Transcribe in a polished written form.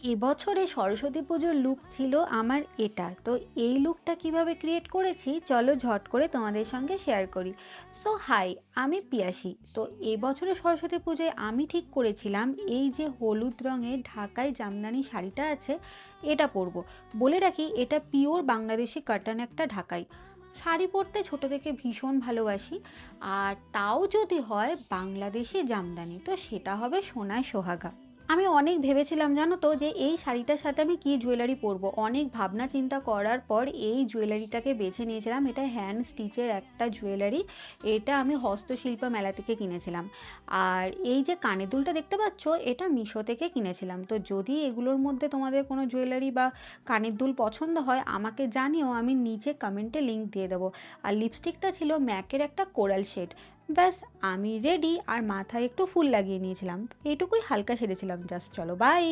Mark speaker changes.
Speaker 1: এবছরে সরস্বতী পুজোর লুক ছিল আমার এটা। তো এই লুকটা কিভাবে ক্রিয়েট করেছি চলো ঝট করে তোমাদের সঙ্গে শেয়ার করি। সো হাই, আমি পিয়াসী। তো এবছরে সরস্বতী পুজোয় আমি ঠিক করেছিলাম এই যে হলুদ রঙের ঢাকাই জামদানি শাড়িটা আছে এটা পরবো। বলে রাখি এটা পিওর বাংলাদেশি কটন একটা ঢাকাই শাড়ি। পরতে ছোট থেকে ভীষণ ভালোবাসি। আর তাও যদি হয় বাংলাদেশি জামদানি তো সেটা হবে সোনায় সোহাগা। আমি অনেক ভেবেছিলাম জানো তো যে এই শাড়িটার সাথে আমি কি জুয়েলারি পরবো। অনেক ভাবনা চিন্তা করার পর এই জুয়েলারিটাকে বেছে নিয়েছিলাম। এটা হ্যান্ড স্টিচের একটা জুয়েলারি। এটা আমি হস্তশিল্প মেলা থেকে কিনেছিলাম। আর এই যে কানের দুলটা দেখতে পাচ্ছ এটা মিশো থেকে কিনেছিলাম। তো যদি এগুলোর মধ্যে তোমাদের কোনো জুয়েলারি বা কানের দুল পছন্দ হয় আমাকে জানিও, আমি নিচে কমেন্টে লিংক দিয়ে দেবো। আর লিপস্টিকটা ছিল ম্যাকের একটা কোরাল শেড। ব্যাস, আমি রেডি। আর মাথায় একটু ফুল লাগিয়ে নিয়েছিলাম। এইটুকুই, হালকা সেরেছিলাম জাস্ট। চলো বাই।